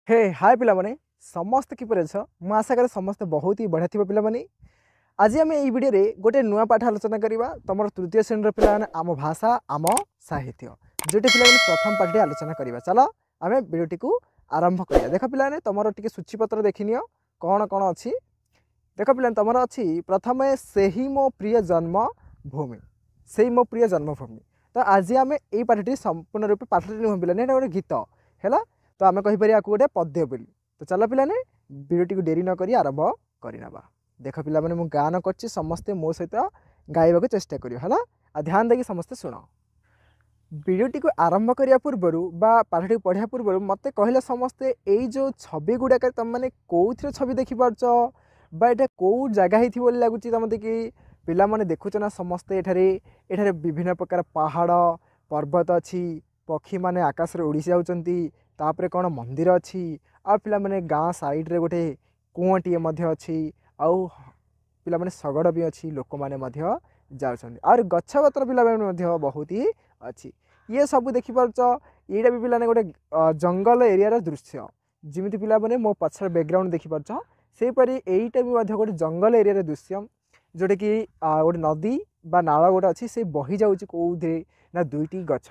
हे हाय पिला माने समस्त किपर अछ मु आशा करे समस्त बहुत ही बढ़िया थिबो पिला माने आज आम ये वीडियो रे गोटे नुआ पाठ आलोचना करवा तुम तृतीय श्रेणी पिला आम भाषा आम साहित्य जोटे पिला प्रथम पाठ आलोचना करवा चल आम वीडियोटी को आरंभ करिया देख पिला तुम टे सूचीपत्र देखनी कौन कौन अच्छी देख पिला तुम अच्छी प्रथम से ही मो प्रिय जन्मभूमि से मो प्रिय जन्मभूमि तो आज आम ये पाठटी संपूर्ण रूपे पाठटी नुह पिला गोटे गीत है तो आम कहीपर या गोटे पद्य बोली तो चल पिलाने वीडियोटी को डेरी नक आरंभ करना देख पिला माने मु गान करछि समस्ते मो सहित गाइबा को चेष्टा करियो हला आ ध्यान देकी समस्ते सुनो वीडियोटी को आरंभ करिया पूर्वरु बा पाठटी पढ़िया पूर्वरु मते कहले समस्ते एई जो छवि गुडा तुम माने कोउथिरे छवि देखि पारछ बा एटा को जगह हिथि बोली लागुछि तमते कि पिला माने देखुछ ना समस्ते एठारे विभिन्न प्रकार पहाड़ पर्वत अछि पक्षी माने आकाश रे उड़ी जाउचंती तापरे कोन मंदिर अछि आ पिला माने गाँ साइड रे गोटे कुआटीए मध्ये अछि आउ पिला माने सगड़ भी अच्छी लोक मैंने जाऊँ और गछपत्र पिला बहुत ही अच्छी ये सब देखिपार यहाँ भी पिला गोटे जंगल एरिया दृश्य जमी पिला माने मो पछर बैकग्राउंड देखिपार सेपरी यहीटा भी गोटे जंगल एरिया दृश्य जोटा कि गोटे नदी बा नाल गोटे अच्छी से बही जाऊँगी कौथे ना दुईटी गछ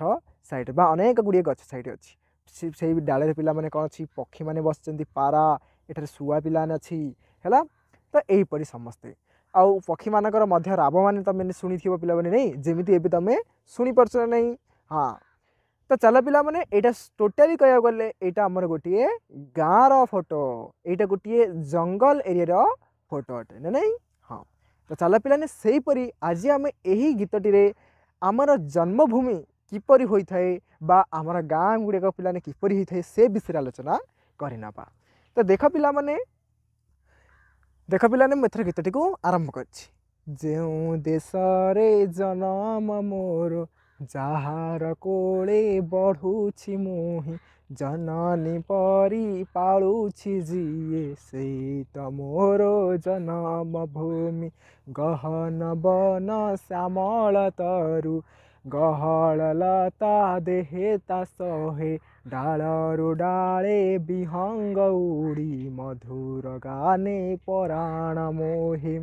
साइड बा अनेक गुड़िए गछ साइड अच्छी से डाले पिला माने कौन अच्छी पक्षी माने बस पारा एठारे शुआ पिला अच्छी है तो यहीपरी समस्ते आउ पक्षी मानकर मध्य राब मैंने तुम शुणी पिला मैंने नहीं जमी एवं तुम शुणी पार्छ नहीं हाँ तो चल पिला मैंने यहाँ टोटाली कह गले यहाँ आमर गोटे गाँव फोटो यहाँ गोटे जंगल एरिया फोटो अटे ना नहीं हाँ तो चल पिलाने सेहीपरी आज आम यही गीतटी आमर जन्मभूमि किपरि होता है बा आमर गाँ गुड़ाक पिलाने किपरि होता है से विषय आलोचना करना तो देख पिला माने देख पिलाने मुझे गीतटी को आरंभ कर देश रे जन्म मोर जार कोले बढ़ुछि मोहि जननी परी पालुछि जीए से त मोर जन्म भूमि गहन बन श्यामल तरु गहल लता देहे ता सहे डालरु डाले विहंग उड़ी मधुर गाने पराण मोहे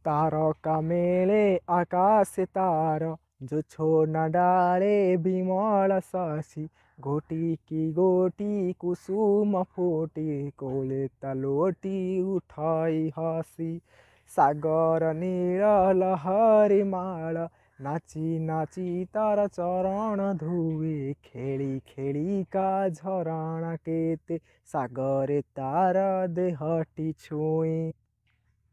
तारका मेले आकाश तार जो छोना डाले विमल शशि गोटी की गोटी कुसुम फूटी कोले तलोटी उठाई हसी सागर नील लहरी माल नाची नाची तार चरण धुए खेली खेली का झरणा केते सागरे तार देहटी छुए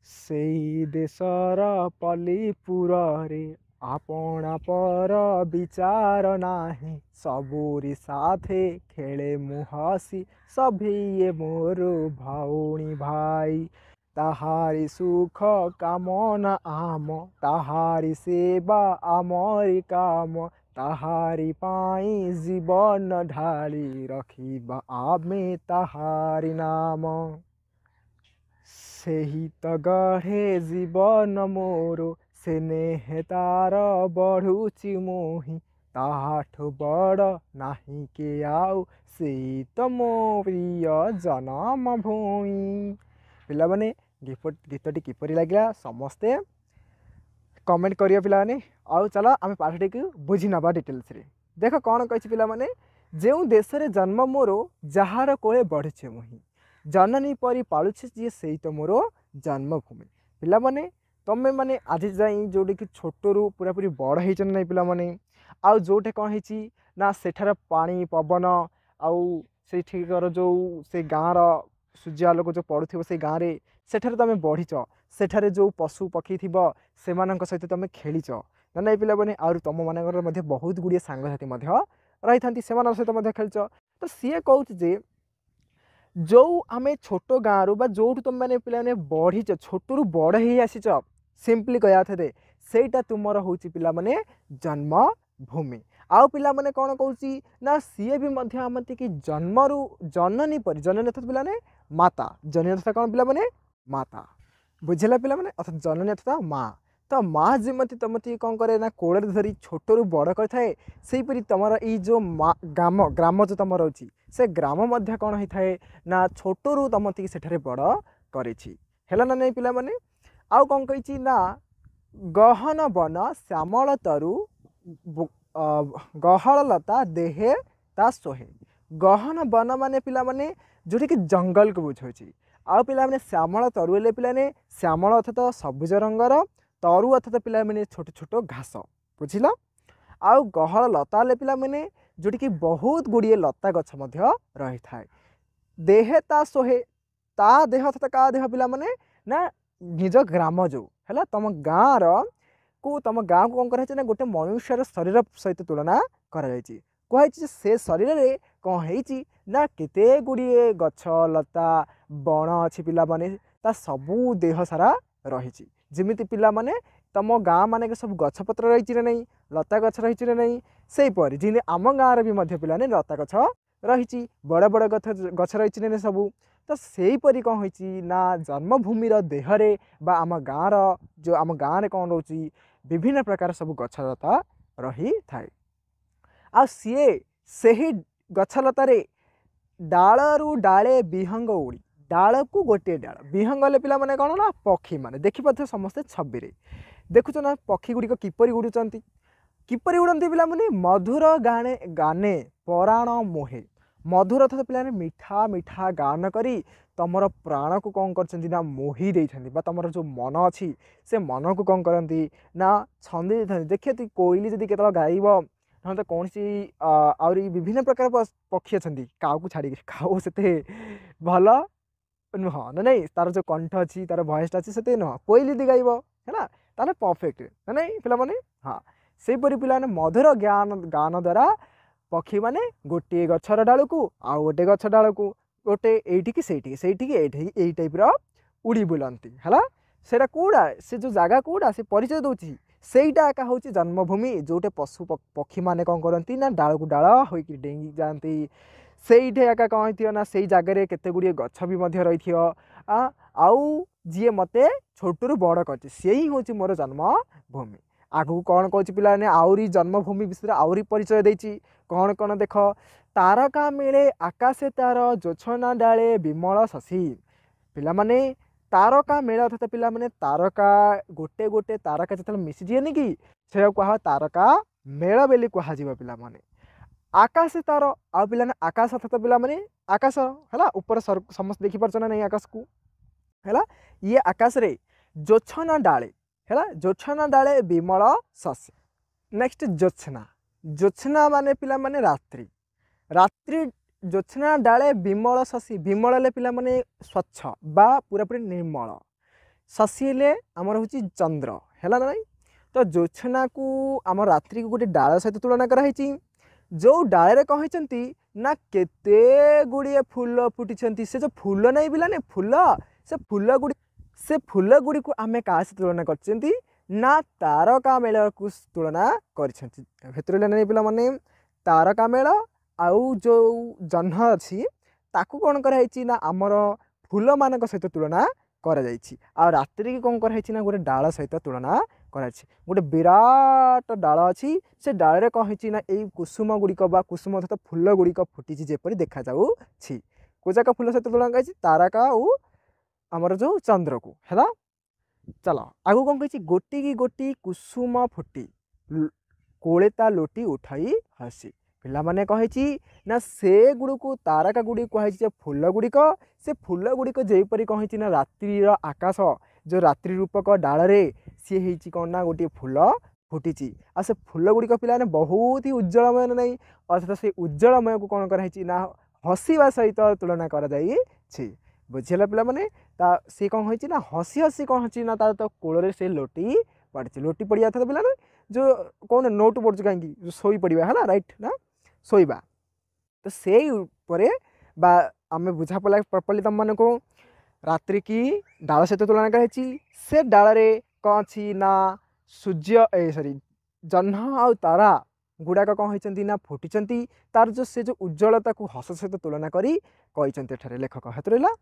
से देशर पलीपुर रे आपणा पर विचार नाही सबूरी साथे खेले मुहसी सभी ये मोर भाउनी भाई ताहारी सुख कामना आम ताहारी सेवा आमरी काम ताहारी पाई जीवन ढाली रखिबा आमे ताहारी नाम सेही त गढ़े जीवन मोर स्नेह तार बढ़ुची मोहि ताठु बड़ नाही के आउ से त मो प्रिय जन्म भूमि पिला माने गीतटी किपरि लगे समस्ते कमेंट करियो पिला माने आउ चल आम पाठटी को बुझी नवा डिटेल्स रे देख कौन कही पिला माने जो देश रे जन्म मोर जार कोले बढ़े मुहि जननी परी पालुछे जी से तो मोर जन्मभूमि पिला माने तमें माने आज जाई जोटी कि छोटू पूरा पूरी बड़ होचन नहीं पिला माने आउ जोटे कौन होची ना सेठार पानी पवन आउ सेठिकर जो से गाँव सूर्य आलोक जो पड़ुथिबो से गाँव रे सेठारे तुम बढ़ीच सेठारे जो पशु पक्षी थी से सहित तुम खेलीच ना नहीं पिला माने आउ तुम मान बहुत गुड़िए सांगसाथी रही था सहित खेलच तो सी कहूँ जे जो आम छोट गाँव बा जो तुम मैंने पे बढ़ीच छोटू बड़ ही आसीच सिंपली कह थे सेटा तुमर हूँ पिला माने जन्मभूमि आउ पिला माने कौन कहूँ ना सी भी आमती कि जन्मरु जननी परी जननी अर्थात पिला ने माता जननी अर्थात कौन पिला माने माता बुझेला पिला माने अर्थात जननी अर्थात माँ तो माँ जमती तुमती कौन करे ना कोड़े धरी छोटू बड़ करे से तुम ये जो ग्राम ग्राम जो तुम रोचे से ग्राम कौन होता है ना छोटू तुमती से बड़ कर ना नहीं पिला माने आउ कौन कही ना गहन वन श्यामल तरु गहल लता देहे ता सोहे गहन वन माने पिला माने जोटी कि जंगल को बुझाऊँ आउ पिला माने श्यामल तरु हेले पिला ने श्यामल अर्थात सबुज रंगर तरु अर्थात पिला माने छोट छोट घास बुझिल आउ गहल लता हेले पिला माने जोटी कि बहुत गुड़िए लता गछ मध्य रही थाए देहे ता सोहे ता देह अर्थात का देह पिला माने ना निज ग्राम जो है तुम गाँव को तुम गाँव को कौन कराई ना गोटे मनुष्यर शरीर सहित तुलना कराई से शरीर में कौन है ना केते गुड़िए गछ लता बण अच्छी पिला माने ता सबू देह सारा रही जमीती पिला माने तुम गाँ माने सब गछपत्र रही ना नहीं लता गछ रही ना नहीं से परी जी आम गाँव भी मध्य पिला ने लता गछ रही बड़ बड़ गछ रही ना सबू तो सेहीपरि कौन होती ना जन्मभूमि देहरे बा आम गाँव जो आम गाँव में कौन रोचे विभिन्न प्रकार सब गछलता रही थाए आ सीए सही गछलतार डालू डाले विहंग उड़ी डाल को गोटे डाल विहंग ले पिला माने कौन ना पक्षी माने देखिपे समस्ते छवि देखुच ना पक्षी गुड़िक किपरि उड़ुचंती किपरि उड़ती पिला माने मधुर गाने गाने पराण मोहे मधुर अर्थात पिला मीठा मीठा गान करी तुमर प्राण को कौन कर मोही देती तुम जो मन अच्छी से मन को कौन करती ना छंदी देखिए तु कोईली जदि केत गाइब ना तो कौन सी आहरी विभिन्न प्रकार पक्षी अच्छा काऊ को छाड़ी काऊ से भल नुह ना नहीं तार जो कंठ अच्छी तार भयसटा अच्छी से नुह कोईली यदि गाइब है ताले परफेक्ट ना नहीं पिला माने हाँ सेपरी पिला मधुर ज्ञान गान द्वारा पक्षी माने गोटे गछर डाल को आउ गोटे गछ डाल को गोटे एठिकी यही टाइप्र उड़ी बुलती है सेटा कौड़ा से जो जगह कौड़ा से परिचय दूसरी सेटा एका हूँ जन्मभूमि जोटे पशु पक्षी माने कौन करती ना डाल को डाल होकर डेंगी जाती से एका कौन होती ना से जगह केते गुड़िए गछ भी रही आउ जी मत छोटू बड़ कर हूँ मोर जन्मभूमि आगू कौन कौच पिला ने आउरी जन्मभूमि विषय आउरी परिचय देती कौन कौन देख तारका मिले आकाशे तार जोछना डाले विमल शशि पिला माने तारका मेल अर्थात पिला माने तारका गोटे गोटे तारका जो मिशीजे कि से कह तारका मेल बेली कह पिला माने आकाशे तार आ पिला ने आकाश अर्थात पिला माने आकाश है ऊपर समस्त देखी पार्छ ना नहीं आकाश को है ये आकाश रे जोछना डाले है जोछना डाले विमल शशि नेक्स्ट जोत्स्ना जोत्स्ना माने पिला माने रात्रि रात्रि जोत्स्ना डाले विमल शशि विमल पिला माने स्वच्छ बा पूरा पूरी निर्मल शशि ले आमर हूँ चंद्र है ना नहीं तो जोत्स्ना को आम रात्रि को गोटे डाल सहित तुलना कराई जो डाले कौन होती ना केते गुड़िए फूल फुटी से जो फूल नहीं पिला ने फूल से फूल गुड़ी को आम क्या तुलना कर ना तारका मेल को तुलना कर पिला माने तारका मेल आउ जो जह्न अच्छी ताकू कौन कराई ना आमर फूल मान सहित तुलना आ रात्रि की कौन कराई ना गोटे डाल सहित तुलना कराई गोटे विराट डाल अच्छी से डाल कौन होती ना यही कुसुम गुड़िक कुसुम अर्थात फूल गुड़िक फुटी जेपरी देखा जाऊँगी को जाक फूल सहित तुलना कराई तारका और आमर जो चंद्र को है चलो आगू कौन कही गोटी की गोटी कुसुम फुटी कोलेता लोटी उठाई हसी पिला माने कही ना से गुड़ को तारका गुड़ी कही फूल गुड़िक से फूल गुड़िक जेपरी कही ना रात्रि आकाश जो रात्रि रूपक डाल सी है कौन ना गोटे फूल फुटी आ से फूल गुड़िक पिला ने बहुत ही उज्जवलमय नहीं अर्थात से उज्जवलमय को कौन कराई ना हसवा सहित तुलना कर बुझेगा पिला माने सी कौन होती ना हसी हसी कौन होती ना तार तो कोल से लोटी पड़ी लोटी पड़ जाता पिला जो कौन नोट पड़ू कहीं जो शोई पड़ा है राइट ना शोवा तो से आम बुझा पड़ा प्रॉपर्ली तुम मान को रात्रि की डाल सहित तुलना कराई से डाल कौन अच्छी ना सूर्य सॉरी जह्न आ तारा गुड़ाक कौन होती ना फुटी तार जो से जो उज्ज्वलता को हस सहित तुलना करी लेखक हाथ रहा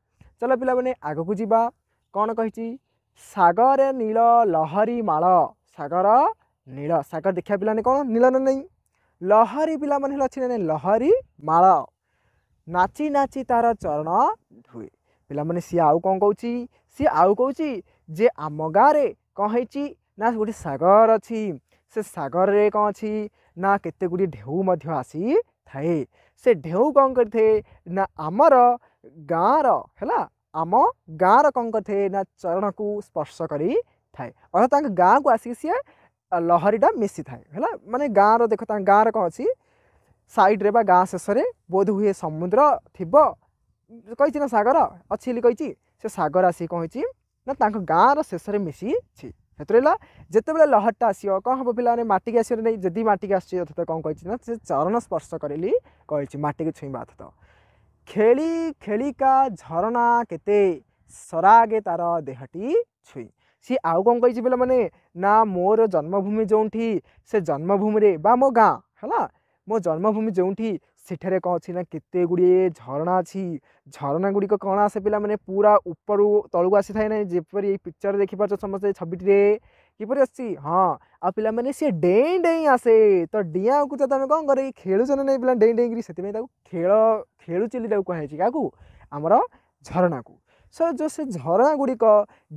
चलो पिला मैंने आग को जीवा कौन कही सागर नील लहरी माल सागर नील सागर देखा पिलाने कौन नील ना नहीं लहरी पिला मन अच्छी ना लहरी माल नाची नाची तार चरण धुए पिला माने सी आउ कौन कहूँ सी आउ कहूँ जे आम गाँव में कौन है ना गोटे सागर अच्छी से सागर रे कौन अच्छी ना केते गुड़ी ढेउ आसी थाए से ढेउ कौन करते ना आमर गाँव है आम गाँव कौन करते ना चरण को स्पर्श करी थाए अर्थात गाँव को आसिक सी लहरीटा मिसी थाए है माने गाँव देख गाँव कौन अच्छी साइड्रे बा गाँ शेष में बोध हुए समुद्र थिब कही ना सागर अच्छी कही से सागर आसी कौन ना गाँव शेष में मिसी हेतुला जिते लहरटा आसो कौन हम पे माटिक आस नहीं जदि माटिक आसत कौन कही से चरण स्पर्श करेली कही माटिक छुईबा अर्थात खेली खेलिका झरना केते सरागे तार देहटी छुई सी आउ कौन कही पे मैंने ना मोर जन्मभूमि जो से जन्मभूमि बा मो गाँ है मो जन्मभूमि जो सेठे कौन अच्छी ना केते गुड़िए झरणा अच्छी झरणा गुड़िक कौन आसे पिला माने पूरा ऊपर तलू आसी थाए ना जेपर ये पिक्चर देखिपार समस्त छविटे किपर आसी हाँ आ पिला माने सी डेई डेई आसे तो डिया को तुम कौन करे खेलुच ना नहीं पिला डेई डेई से खेल खेलुचिली कहुई क्या आमर झरणा को सो जो से झरणा गुड़िक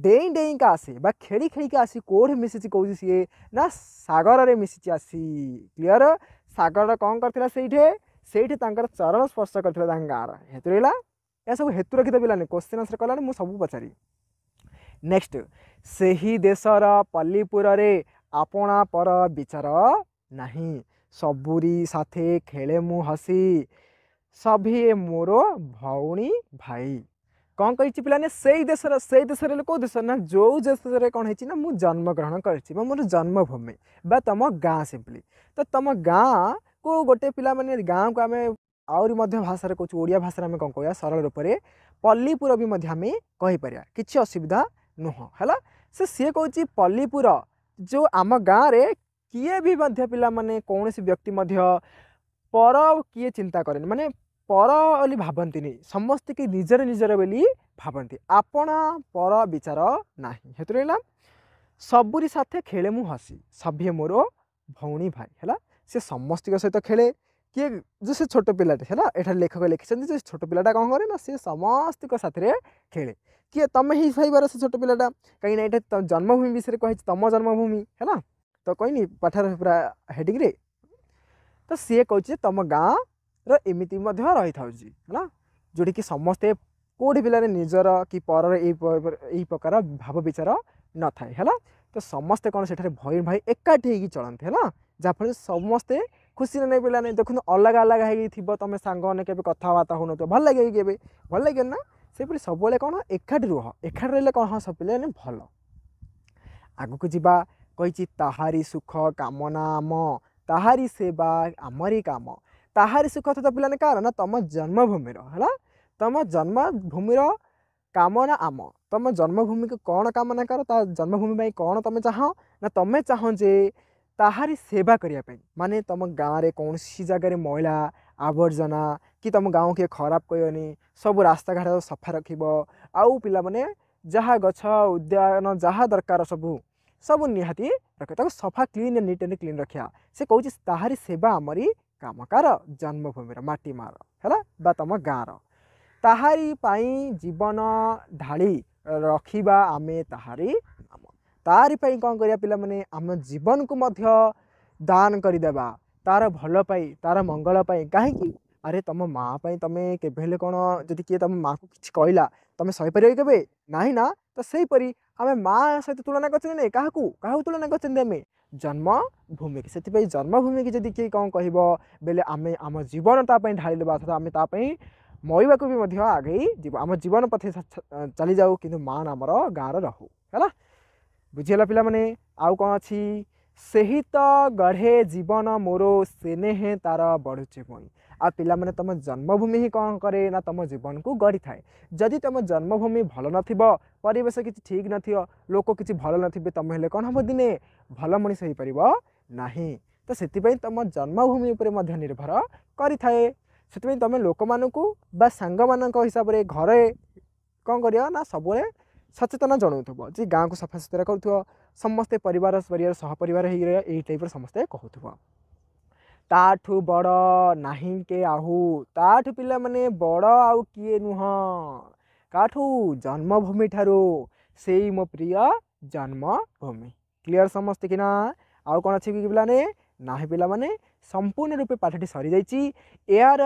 डेई डेई का आसे बा खेली खेली का आसी कौटे मिसी कौन सी ना सागर में मिसी आसी क्लीयर सागर कौन करथिला सेठी चरण स्पर्श करथिला गाँव हेतु रहा यह सब हेतु रखी पिलानी क्वेश्चन आंसर कलानी मुझे सब पचारि नेक्स्ट सेही देशर पल्लीपुर रे आपणा पर विचार नहीं सबुरी साथे खेले मु हसी सभी मोर भौणी भाई कौन कही पिलाने से देश कौ देश ना जो देश कौन है ना मुझे जन्मग्रहण कर मोर जन्मभूमि बा तुम गाँ सिंपली तो तुम गाँ को गोटे पिला माने गाँव को आम आहरी भाषा कहूँ ओडिया भाषा में कौन कह सरल रूप से पल्लीपुर भी आम कहीपर कि असुविधा नुह है से सी कौच पल्लीपुर जो आम गाँव में किए भी पिला माने कौन व्यक्ति पर किए चिंता करें माने पर बोली भावती समस्त कि निजर निजर बोली भावती आपणा पर विचार नहीं हेतु रहा सबुरी साथे खेले मु हसी सभे मोर भौणी भाई है से समस्त सहित खेले किए जो से छोट पिलाटे है एठार लेखक लिखिं जो छोट पिलाटा कौन करे ना सी समस्त साथ खेले किए तुम ही भाईबार से छोट पिलाटा कहीं ना ये जन्मभूमि विषय कही तुम जन्मभूमि है तो कहनी पाठार पूरा हेडिंग रे तो सी कहे तुम गाँ रमिति रही था है जोटी कि समस्ते कौटी पिलाने निजर कि पर यही प्रकार भाव विचार न थाए है तो समस्ते कौन से भाई भाई एकाठी होगी चलते है जहाँफल समस्ते खुशी नहीं पिलाने देखो अलग अलग हो तुम सांग के कथबार्ता हो भल लगे के भल लगे ना से सब कौन एकाठी रुह एकाठी रही कौन हाँ सब पिलाने भल आग को जीवा कही ताहारी सुख कामना आम ताहारी सेवा आमरी काम ताहारी सुख तो पिलाने कार ना तुम जन्मभूमि है तुम जन्मभूमि कामना आम तुम जन्मभूमि को कौन कामना कर जन्मभूमि कौन तुम चाह ना तुम चाह जे ताहारी सेवा करने माने तुम गाँव में कौन सी जगह मैला आवर्जना कि तुम गाँव के खराब कहनी सब रास्ता घाट सफा रख आउ पिला माने जहाँ गछ उद्यान जहाँ दरकार सब निहाती रखे सफा clean and neat and clean रखा से कौच ताहारी सेवा आमरी काम कार जन्मभूमि माटी मार है बा तुम गाँव ताहारी पाई जीवन ढाली रखिबा आमे ताहारी नाम तारी पाई कौन करिया पिला माने आम जीवन को मध्य दान करदेबा तार भल पाई तार मंगल पाई कहीं अरे तुम माँ पाई तुम केबे कौन जदि किए तुम माँ को किसी कहला तुम सहीपर के ना ना तो सहीपरी आम माँ सहित तुलना कर क्या तुलना कर जन्मभूमि की से जन्मभूमि की जदि किए कौन कह बेले आम आम जीवन तापाई ढाली देवा अर्थात आम तापाई मरवा को भी आगे जीव आम जीवन पथे चली जाऊ कि माँ नामर गाँव रहू है बुझीगला पिला माने आउ कौन अच्छी सही तो गढ़े जीवन मोर सेने तार बढ़ुचे मुई आ पिला माने तुम जन्मभूमि ही कौन करे ना तुम जीवन को गढ़ी थाए जदि तुम जन्मभूमि भल नरेश कि ठीक न लोक किसी भल न तुम हेले कौन हम दिने भल मनीष हो पार ना तो से तुम जन्मभूमि उपर निर्भर करें से तुम लोक मानू बा सांग मान हिसाब से घरे कौन कर ना सब सचेतना जनाउथबो जे गाँ को सफा सुतरा करूथबो समस्ते परिवार परिवार सहपरिवार हे एही टाइप समस्ते कहूथबो ताठू बड़ नाही के आहू ताठू पिला माने बड़ आउ किए नुह काठू जन्मभूमि ठारू सेई मो प्रिय जन्मभूमि क्लियर समस्ते कि ना आउ कौन अच्छी कि पिलाने नाही पिला माने संपूर्ण रूपे पाठटी सरी जाइछि यार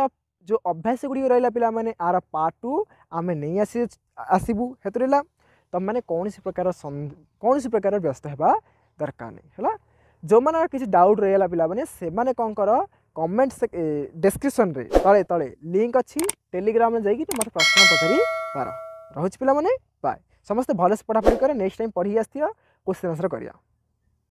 जो अभ्यास गुड़ी रहा पिला माने आर पार्ट 2 आमे नहीं आसबू हेतु रहा तुम मैंने कौन सी प्रकार व्यस्त हेबा दरकार नहीं है जो मैंने किसी डाउट रहा पिला माने से माने कौन कर कमेंट डिस्क्रिप्शन रे तले तले लिंक अच्छी टेलीग्राम में जाइए तुम प्रश्न पचारि पार रोच पिला माने बाय समस्त भलसे पढ़ापढ़ी कर नेक्स्ट टाइम पढ़ी आसथियो क्वेश्चन आंसर करिया।